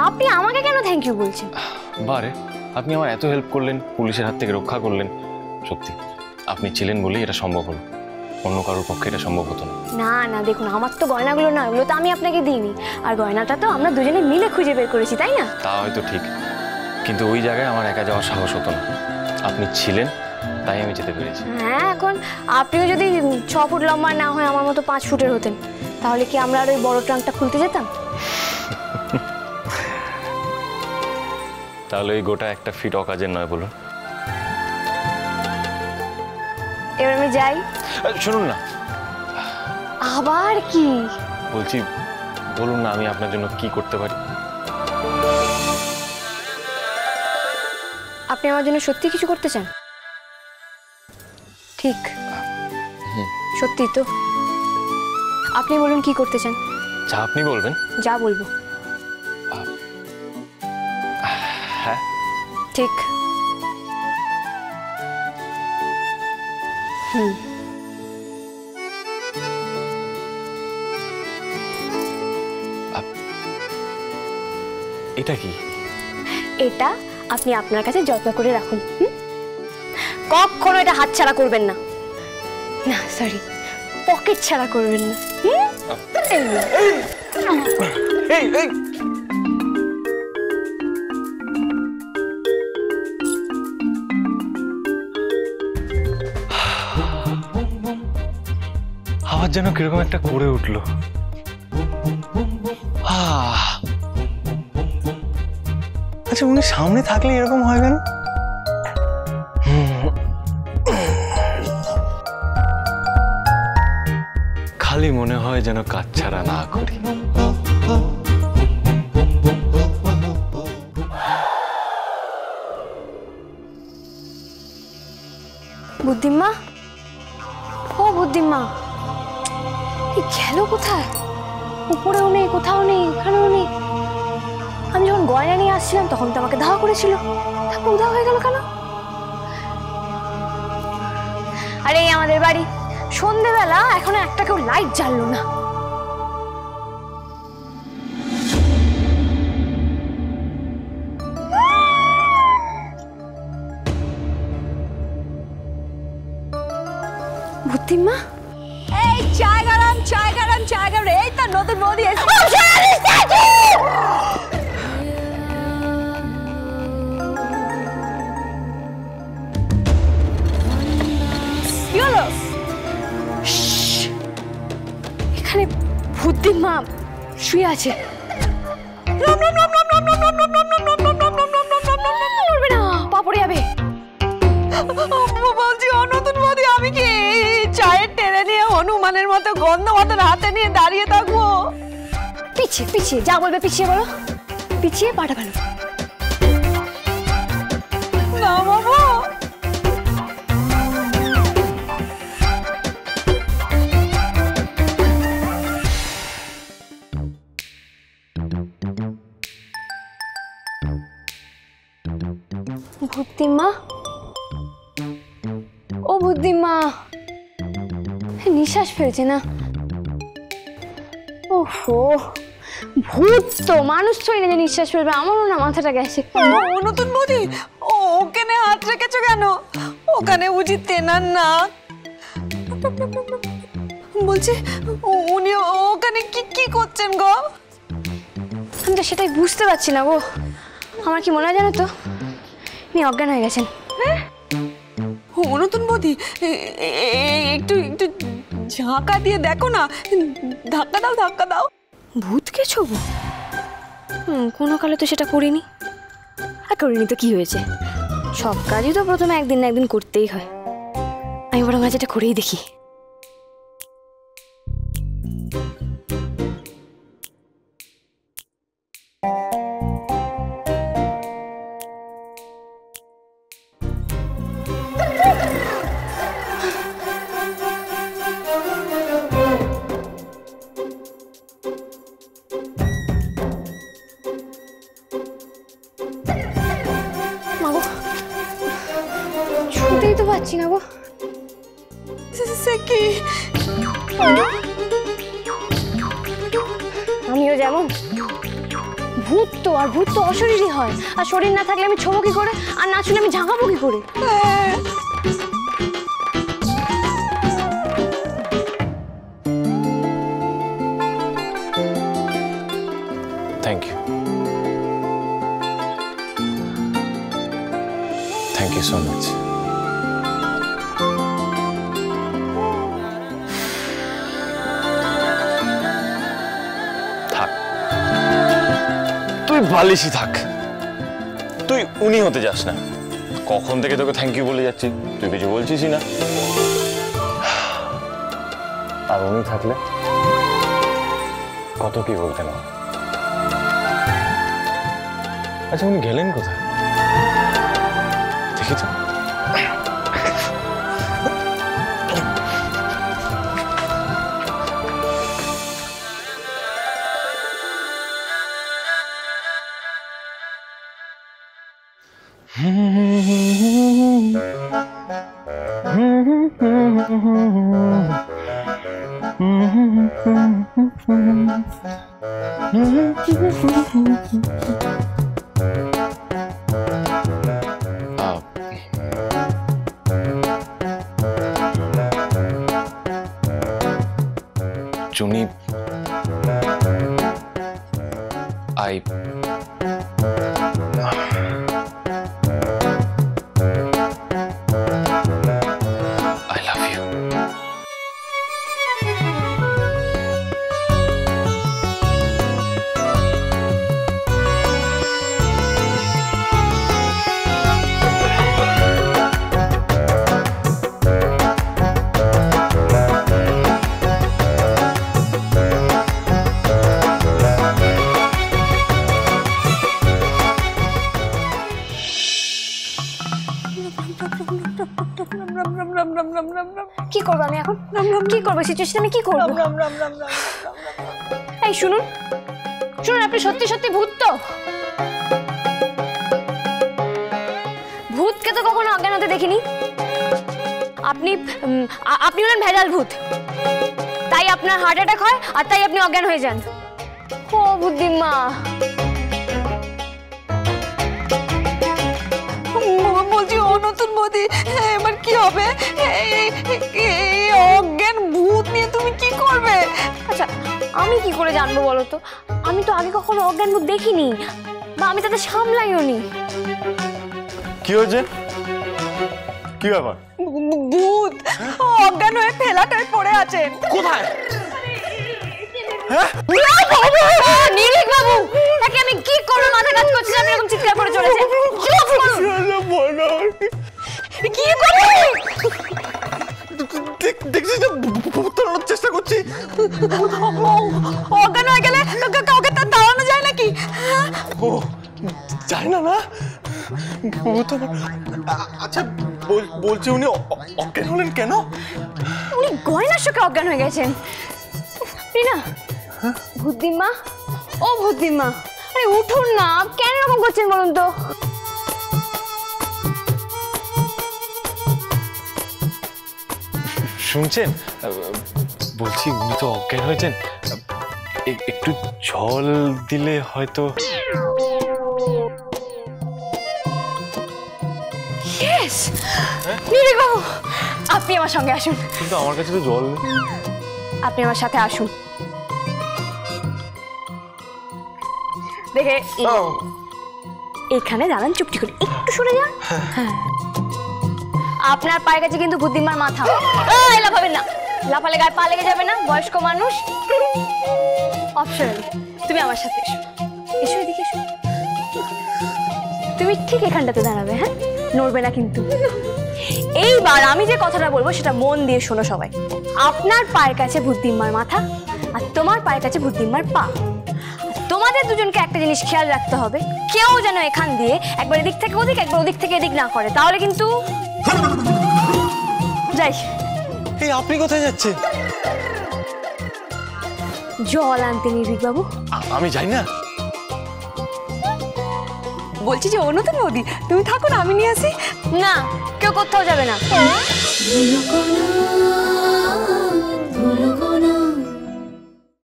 আপনি আমাকে কেন থ্যাংক ইউ বলছেন? বারে, আপনি আমার এত হেল্প করলেন, পুলিশের হাত থেকে রক্ষা করলেন, সত্যি আপনি ছিলেন বলেই এটা সম্ভব হলো, অন্য কারোর পক্ষে এটা সম্ভব হতো না। না না দেখুন, আমার তো গয়নাগুলো না, ওগুলো তো আমি আপনাকে দিইনি, আর গয়নাটা তো আমরা দুজনে মিলে খুঁজে বের করেছি, তাই না? তা হয়তো ঠিক, কিন্তু ওই জায়গায় আমার একা যাওয়ার সাহস হতো না। আপনি ছিলেন তাই আমি যেতে পেরেছি। হ্যাঁ, এখন আপনিও যদি 6 ফুট লম্বা না হয় আমার মতো 5 ফুটের হতেন, তাহলে কি আমরা আর ওই বড় ট্রাঙ্কটা খুলতে যেতাম? তাহলে ওই গোটা একটা ফিট অকাজের নয় বলুন। এবার আমি যাই। শুনুন না। আবার কি বলছি, বলুন না আমি আপনার জন্য কি করতে পারি। আপনি আমার জন্য সত্যি কিছু করতে চান? ঠিক সত্যি তো? আপনি বলুন কি করতে চান? যা আপনি বলবেন। যা বলবো। হ্যাঁ ঠিক। এটা কি? এটা আপনি আপনার কাছে যত্ন করে রাখুন। কখনো এটা হাত ছাড়া করবেন না। না সরি, পকেট ছাড়া করবেন না। আবার যেন কিরকম একটা করে উঠলো। আচ্ছা, উনি সামনে থাকলে এরকম হয় কেন? খালি মনে হয় যেন কাজ ছাড়া না করি। বুদ্ধিমা, ও বুদ্ধিমা, গেল কোথায়? উপরেও নেই, কোথাও নেই, এখানেও নেই। আমি যখন গয়না নিয়ে আসছিলাম তখন তো আমাকে ধাওয়া করেছিল, তারপর উধাও হয়ে গেল কেন? আরে আমাদের বাড়ি সন্ধেবেলা এখনো একটা কেউ লাইট জ্বাললো না। বুদ্ধিমা, এই চায় গরম, চায় গরম, চায় গরম। এই তো নতুন বৌদি এসে। কি হলো? এখানে বুদ্ধিমা শুয়ে আছে। নড়বে না, পা পড়ে যাবে। বলছি ও নতুন বৌদি, আমি কি চায়ের টেনে নিয়ে হনুমানের মতো গন্ধ মতন হাতে নিয়ে দাঁড়িয়ে থাকবো? পিছিয়ে পিছিয়ে যা বলবে পিছিয়ে বলো, পিছিয়ে পাটা ফেলো। না বাবা, বুদ্ধিমা, ও বুদ্ধিমা, নিঃশ্বাস ফেলছে না। ওহো, ভূত তো, মানুষ ছই না যে নিঃশ্বাস ফেলবে। আমারও না মাথাটা গেছে। ও নতুন বৌদি, ওখানে হাত রেখেছো কেন? ওখানে বুঝি তেনার না? বলছি উনি ওখানে কি করছেন গো? আমি তো সেটাই বুঝতে পারছি না গো। আমার কি মনে হয় জানো তো, উনি অজ্ঞান হয়ে গেছেন। ও নতুন বৌদি, একটু একটু ঝাঁকা দিয়ে দেখো না, ধাক্কা দাও, ধাক্কা দাও। ভূতকে ছোবো? কোনো কালে তো সেটা করিনি। আর করিনি তো কি হয়েছে? সব কাজই তো প্রথমে একদিন না একদিন করতেই হয়। আমি বরং আজ এটা করেই দেখি। ছুটেই তো পাচ্ছি না গো। সে কি? আমিও যেমন ভূত তো, আর ভূত তো অশরীরই হয়, আর শরীর না থাকলে আমি ছোবো কি করে, আর না শুনে আমি ঝাঁকাবো কি করে? Thank you, thank you so much. থাক, তুই বালিশই থাক, তুই উনি হতে যাস না। কখন থেকে তোকে থ্যাংক ইউ বলে যাচ্ছি, তুই কিছু বলছিসই না। আর উনি থাকলে কত কি বলতেন। আচ্ছা, উনি গেলেন কোথায় দেখি তো। Juni, I love you. কি করবো আমি এখন? কি করবো সিচুয়েশন, আমি কি করবো? এই শুনুন শুনুন, আপনি সত্যি সত্যি ভূত তো? ভূতকে তো কখনো অজ্ঞান হতে দেখিনি। আপনি আপনি হলেন ভেজাল ভূত, তাই আপনার হার্ট অ্যাটাক হয় আর তাই আপনি অজ্ঞান হয়ে যান। ও বুদ্ধিমা, বলছি ও নতুন বৌদি, এবার কি হবে? এই অজ্ঞান ভূত নিয়ে তুমি কি করবে? আচ্ছা আমি কি করে জানবো বলো তো? আমি তো আগে কখনো অজ্ঞান ভূত দেখিনি, বা আমি তাদের সামলাইও নি। কি হয়েছে? কি ব্যাপার? ভূত অজ্ঞান হয়ে ফেলাটায় পড়ে আছেন। কোথায়? নিরিক বাবু, তাকে আমি কি করবো মাথা কাজ করছি, আমি এরকম চিৎকার করে চলেছে। চুপ করুন। কি করবে? দেখছিস না ভূত তাড়ানোর চেষ্টা করছি। অজ্ঞান হয়ে গেলে কাউকে তাড়ানো যায় নাকি? ও যায় না না? আচ্ছা বলছি উনি অজ্ঞান হলেন কেন? উনি গয়নার শোকে অজ্ঞান হয়ে গেছেন। রিনা, বুদ্ধিমা, ও বুদ্ধিমা, আরে উঠুন না, কেন এরকম করছেন বলুন তো? শুনছেন? বলছি উনি তো অজ্ঞান হয়েছেন, একটু জল দিলে হয়তো। নিরিক বাবু, আপনি আমার সঙ্গে আসুন। কিন্তু আমার কাছে তো জল নেই। আপনি আমার সাথে আসুন। দেখে এখানে দাঁড়ান, চুপটি করে একটু সরে যান। হ্যাঁ, আপনার পায়ের কাছে কিন্তু বুদ্ধিমার মাথা। লাফাবেন না, লাফালে গায়ে পা লেগে যাবে না, বয়স্ক মানুষ। অপশনালি তুমি আমার সাথে এসো, এসো এদিকে এসো। তুমি ঠিক এখানটাতে দাঁড়াবে, হ্যাঁ, নড়বে না কিন্তু। এইবার আমি যে কথাটা বলবো সেটা মন দিয়ে শোনো সবাই। আপনার পায়ের কাছে বুদ্ধিমার মাথা, আর তোমার পায়ের কাছে বুদ্ধিমার পা। তোমাদের দুজনকে একটা জিনিস খেয়াল রাখতে হবে, কেউ যেন এখান দিয়ে একবার এদিক থেকে ওদিক, একবার ওদিক থেকে এদিক না করে, তাহলে কিন্তু যাই। এই আপনি কোথায় যাচ্ছেন? জল আনতে নির্ভীক বাবু। আমি যাই না। বলছি যে ও নতুন বৌদি, তুমি থাকো না, আমি নিয়ে আসি। না, কেউ কোথাও যাবে না।